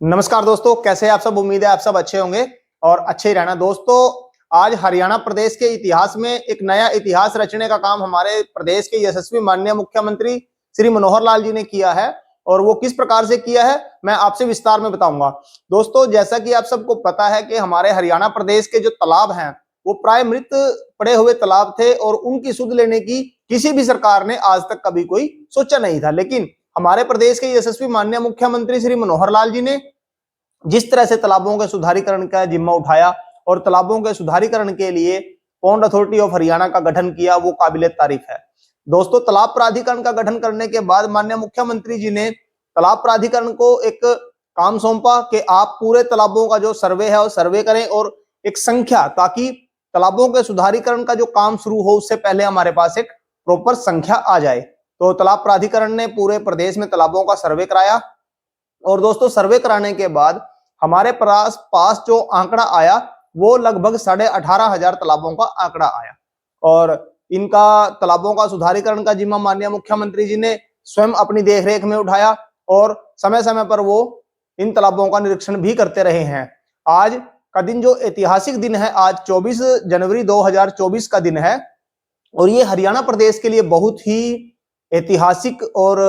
नमस्कार दोस्तों, कैसे हैं आप सब। उम्मीद है आप सब अच्छे होंगे और अच्छे ही रहना। दोस्तों, आज हरियाणा प्रदेश के इतिहास में एक नया इतिहास रचने का काम हमारे प्रदेश के यशस्वी माननीय मुख्यमंत्री श्री मनोहर लाल जी ने किया है। और वो किस प्रकार से किया है मैं आपसे विस्तार में बताऊंगा। दोस्तों, जैसा कि आप सबको पता है कि हमारे हरियाणा प्रदेश के जो तालाब हैं वो प्राय मृत पड़े हुए तालाब थे और उनकी सुध लेने की किसी भी सरकार ने आज तक कभी कोई सोचा नहीं था। लेकिन हमारे प्रदेश के यशस्वी माननीय मुख्यमंत्री श्री मनोहर लाल जी ने जिस तरह से तालाबों के सुधारीकरण का जिम्मा उठाया और तालाबों के सुधारीकरण के लिए पॉन्ड अथॉरिटी ऑफ हरियाणा का गठन किया, वो काबिले तारीफ है। दोस्तों, तालाब प्राधिकरण का गठन करने के बाद माननीय मुख्यमंत्री जी ने तालाब प्राधिकरण को एक काम सौंपा कि आप पूरे तालाबों का जो सर्वे है वो सर्वे करें और एक संख्या, ताकि तालाबों के सुधारीकरण का जो काम शुरू हो उससे पहले हमारे पास एक प्रॉपर संख्या आ जाए। तो तालाब प्राधिकरण ने पूरे प्रदेश में तालाबों का सर्वे कराया और दोस्तों, सर्वे कराने के बाद हमारे पास जो आंकड़ा आया वो लगभग 18,500 तालाबों का आंकड़ा आया। और इनका तालाबों का सुधारीकरण का जिम्मा माननीय मुख्यमंत्री जी ने स्वयं अपनी देखरेख में उठाया और समय समय पर वो इन तालाबों का निरीक्षण भी करते रहे हैं। आज का दिन जो ऐतिहासिक दिन है, आज 24 जनवरी 2024 का दिन है और ये हरियाणा प्रदेश के लिए बहुत ही ऐतिहासिक और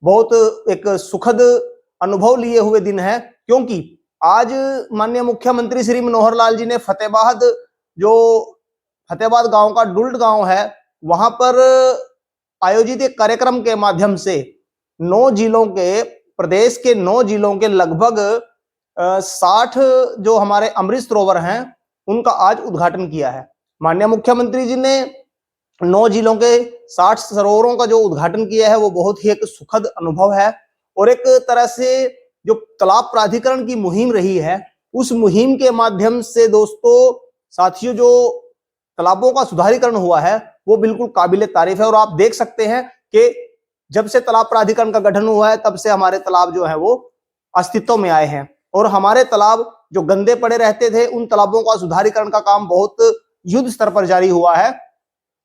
बहुत एक सुखद अनुभव लिए हुए दिन है, क्योंकि आज माननीय मुख्यमंत्री श्री मनोहर लाल जी ने फतेहाबाद गांव का डुल्ट गांव है, वहां पर आयोजित एक कार्यक्रम के माध्यम से 9 जिलों के, प्रदेश के 9 जिलों के लगभग 60 जो हमारे अमृत सरोवर हैं उनका आज उद्घाटन किया है। माननीय मुख्यमंत्री जी ने 9 जिलों के 60 सरोवरों का जो उद्घाटन किया है वो बहुत ही एक सुखद अनुभव है। और एक तरह से जो तालाब प्राधिकरण की मुहिम रही है, उस मुहिम के माध्यम से दोस्तों साथियों जो तालाबों का सुधारीकरण हुआ है वो बिल्कुल काबिले तारीफ है। और आप देख सकते हैं कि जब से तालाब प्राधिकरण का गठन हुआ है तब से हमारे तालाब जो है वो अस्तित्व में आए हैं और हमारे तालाब जो गंदे पड़े रहते थे उन तालाबों का सुधारीकरण का काम बहुत युद्ध स्तर पर जारी हुआ है।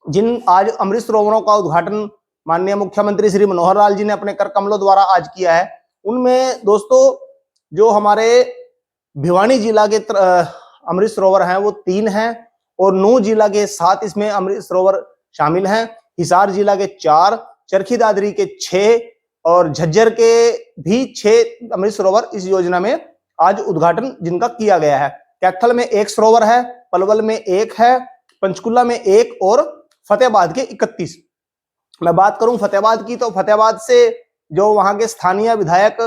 जिन आज अमृत सरोवरों का उद्घाटन माननीय मुख्यमंत्री श्री मनोहर लाल जी ने अपने कर कमलों द्वारा आज किया है, उनमें दोस्तों जो हमारे भिवानी जिला के अमृत सरोवर हैं वो 3 हैं और नूंह जिला के 7 इसमें अमृत सरोवर शामिल हैं। हिसार जिला के 4, चरखी दादरी के 6 और झज्जर के भी 6 अमृत सरोवर इस योजना में आज उद्घाटन जिनका किया गया है। कैथल में 1 सरोवर है, पलवल में 1 है, पंचकुला में 1 और फतेहाबाद के 31। मैं बात करूं फतेहाबाद की, तो फतेहाबाद से जो वहां के स्थानीय विधायक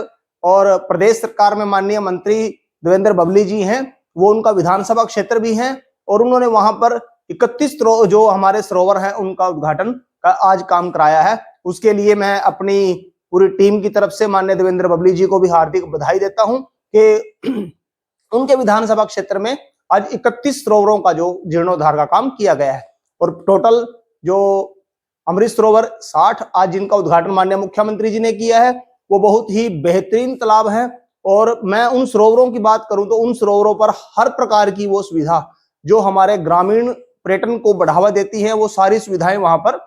और प्रदेश सरकार में माननीय मंत्री देवेंद्र बबली जी हैं, वो उनका विधानसभा क्षेत्र भी हैं और उन्होंने वहां पर 31 जो हमारे सरोवर हैं उनका उद्घाटन का आज काम कराया है। उसके लिए मैं अपनी पूरी टीम की तरफ से माननीय देवेंद्र बबली जी को भी हार्दिक बधाई देता हूं कि उनके विधानसभा क्षेत्र में आज 31 सरोवरों का जो जीर्णोद्धार का काम किया गया है। और टोटल जो अमृत सरोवर 60 आज जिनका उद्घाटन माननीय मुख्यमंत्री जी ने किया है वो बहुत ही बेहतरीन तालाब है। और मैं उन सरोवरों की बात करूं तो उन सरोवरों पर हर प्रकार की वो सुविधा जो हमारे ग्रामीण पर्यटन को बढ़ावा देती है वो सारी सुविधाएं वहां पर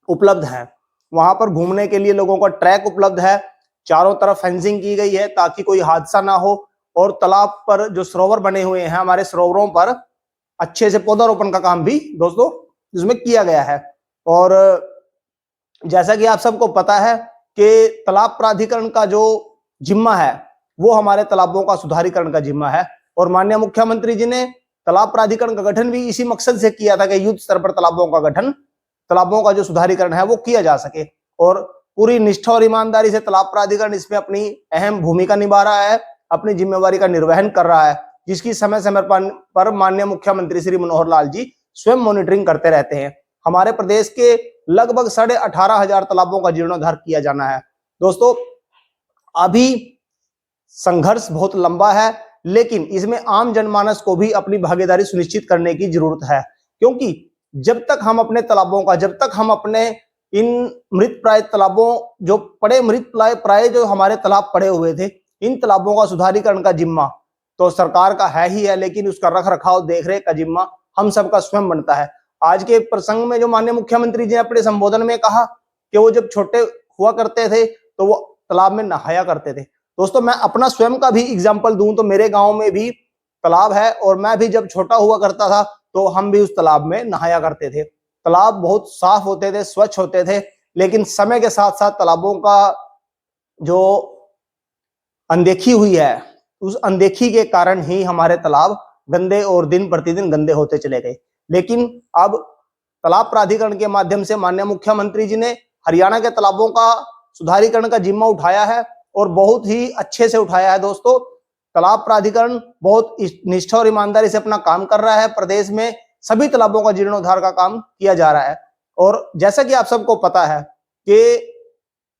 उपलब्ध हैं। वहां पर घूमने के लिए लोगों का ट्रैक उपलब्ध है, चारों तरफ फेंसिंग की गई है ताकि कोई हादसा ना हो। और तालाब पर जो सरोवर बने हुए हैं, हमारे सरोवरों पर अच्छे से पौधारोपण का काम भी दोस्तों इसमें किया गया है। और जैसा कि आप सबको पता है कि तालाब प्राधिकरण का जो जिम्मा है वो हमारे तालाबों का सुधारीकरण का जिम्मा है और माननीय मुख्यमंत्री जी ने तालाब प्राधिकरण का गठन भी इसी मकसद से किया था कि युद्ध स्तर पर तालाबों का गठन, तालाबों का जो सुधारीकरण है वो किया जा सके। और पूरी निष्ठा और ईमानदारी से तालाब प्राधिकरण इसमें अपनी अहम भूमिका निभा रहा है, अपनी जिम्मेवारी का निर्वहन कर रहा है, जिसकी समय समय पर माननीय मुख्यमंत्री श्री मनोहर लाल जी स्वयं मॉनिटरिंग करते रहते हैं। हमारे प्रदेश के लगभग 18,500 तालाबों का जीर्णोद्धार किया जाना है। दोस्तों, अभी संघर्ष बहुत लंबा है, लेकिन इसमें आम जनमानस को भी अपनी भागीदारी सुनिश्चित करने की जरूरत है, क्योंकि जब तक हम अपने तालाबों का, जब तक हम अपने इन मृत प्राय तालाबों, जो पड़े मृत प्राय जो हमारे तालाब पड़े हुए थे, इन तालाबों का सुधारीकरण का जिम्मा तो सरकार का है ही है, लेकिन उसका रख रखाव देखरेख का जिम्मा हम सबका स्वयं बनता है। आज के प्रसंग में जो माननीय मुख्यमंत्री जी ने अपने संबोधन में कहा कि वो जब छोटे हुआ करते थे तो वो तालाब में नहाया करते थे, दोस्तों मैं अपना स्वयं का भी एग्जाम्पल दूं तो मेरे गांव में भी तालाब है और मैं भी जब छोटा हुआ करता था तो हम भी उस तालाब में नहाया करते थे। तालाब बहुत साफ होते थे, स्वच्छ होते थे, लेकिन समय के साथ साथ तालाबों का जो अनदेखी हुई है, उस अनदेखी के कारण ही हमारे तालाब गंदे और दिन प्रतिदिन गंदे होते चले गए। लेकिन अब तालाब प्राधिकरण के माध्यम से माननीय मुख्यमंत्री जी ने हरियाणा के तालाबों का सुधारीकरण का जिम्मा उठाया है और बहुत ही अच्छे से उठाया है। दोस्तों तालाब प्राधिकरण बहुत निष्ठा और ईमानदारी से अपना काम कर रहा है। प्रदेश में सभी तालाबों का जीर्णोद्धार का काम किया जा रहा है और जैसा कि आप सबको पता है कि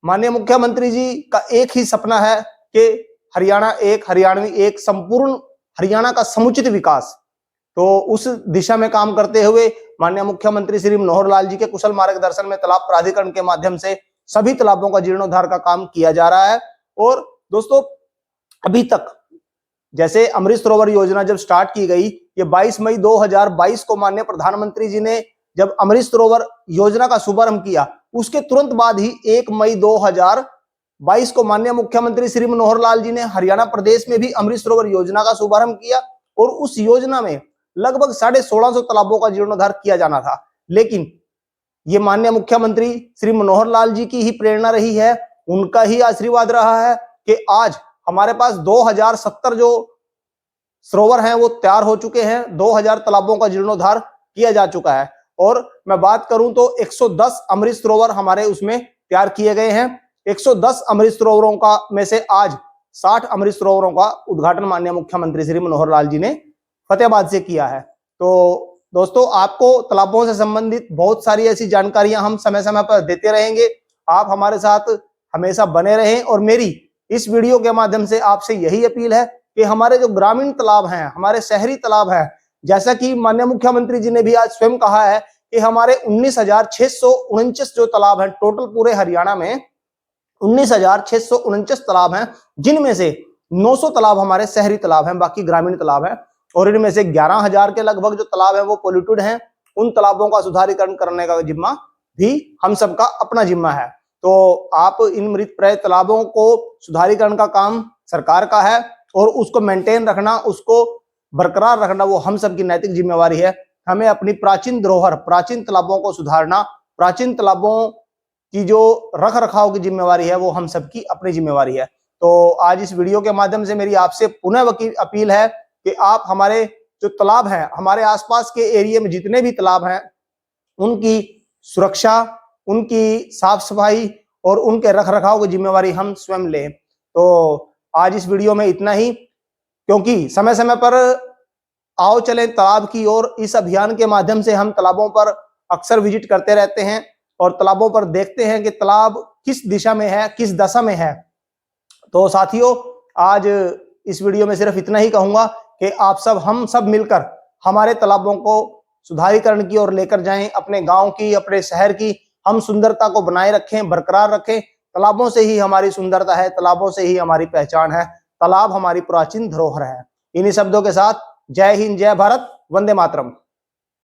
माननीय मुख्यमंत्री जी का एक ही सपना है कि हरियाणा एक, हरियाणवी एक, संपूर्ण हरियाणा का समुचित विकास। तो उस दिशा में काम करते हुए माननीय मुख्यमंत्री श्री मनोहर लाल जी के कुशल मार्गदर्शन में तालाब प्राधिकरण के माध्यम से सभी तालाबों का जीर्णोद्धार का काम किया जा रहा है। और दोस्तों अभी तक जैसे अमृत सरोवर योजना जब स्टार्ट की गई, ये 22 मई 2022 को माननीय प्रधानमंत्री जी ने जब अमृत सरोवर योजना का शुभारंभ किया, उसके तुरंत बाद ही 1 मई 2022 को माननीय मुख्यमंत्री श्री मनोहर लाल जी ने हरियाणा प्रदेश में भी अमृत सरोवर योजना का शुभारंभ किया और उस योजना में लगभग 1650 तालाबों का जीर्णोद्धार किया जाना था। लेकिन ये माननीय मुख्यमंत्री श्री मनोहर लाल जी की ही प्रेरणा रही है, उनका ही आशीर्वाद रहा है कि आज हमारे पास 2070 जो सरोवर हैं वो तैयार हो चुके हैं, 2000 तालाबों का जीर्णोद्धार किया जा चुका है। और मैं बात करूं तो 110 अमृत सरोवर हमारे उसमें तैयार किए गए हैं। 110 अमृत सरोवरों का में से आज 60 अमृत सरोवरों का उद्घाटन माननीय मुख्यमंत्री श्री मनोहर लाल जी ने फतेहाबाद से किया है। तो दोस्तों आपको तालाबों से संबंधित बहुत सारी ऐसी जानकारियां हम समय समय पर देते रहेंगे। आप हमारे साथ हमेशा बने रहें और मेरी इस वीडियो के माध्यम से आपसे यही अपील है कि हमारे जो ग्रामीण तालाब हैं, हमारे शहरी तालाब हैं, जैसा कि माननीय मुख्यमंत्री जी ने भी आज स्वयं कहा है कि हमारे 19,649 जो तालाब हैं टोटल पूरे हरियाणा में 19,649 तालाब हैं, जिनमें से 900 तालाब हमारे शहरी तालाब हैं, बाकी ग्रामीण तालाब हैं और इनमें से 11,000 के लगभग जो तालाब हैं वो पोल्यूटेड हैं। उन तालाबों का सुधारीकरण करने का जिम्मा भी हम सबका अपना जिम्मा है। तो आप इन मृत प्राय तालाबों को सुधारीकरण का काम सरकार का है और उसको मेंटेन रखना, उसको बरकरार रखना वो हम सबकी नैतिक जिम्मेवारी है। हमें अपनी प्राचीन धरोहर, प्राचीन तालाबों को सुधारना, प्राचीन तालाबों की जो रख रखाव की जिम्मेवारी है वो हम सबकी अपनी जिम्मेवारी है। तो आज इस वीडियो के माध्यम से मेरी आपसे पुनः अपील है कि आप हमारे जो तालाब हैं, हमारे आसपास के एरिया में जितने भी तालाब हैं, उनकी सुरक्षा, उनकी साफ सफाई और उनके रख रखाव की जिम्मेवारी हम स्वयं लें। तो आज इस वीडियो में इतना ही, क्योंकि समय समय पर आओ चलें तालाब की ओर इस अभियान के माध्यम से हम तालाबों पर अक्सर विजिट करते रहते हैं और तालाबों पर देखते हैं कि तालाब किस दिशा में है, किस दशा में है। तो साथियों आज इस वीडियो में सिर्फ इतना ही कहूंगा कि आप सब, हम सब मिलकर हमारे तालाबों को सुधारीकरण की ओर लेकर जाएं, अपने गांव की, अपने शहर की हम सुंदरता को बनाए रखें, बरकरार रखें। तालाबों से ही हमारी सुंदरता है, तालाबों से ही हमारी पहचान है, तालाब हमारी प्राचीन धरोहर है। इन्हीं शब्दों के साथ जय हिंद, जय भारत, वंदे मातरम।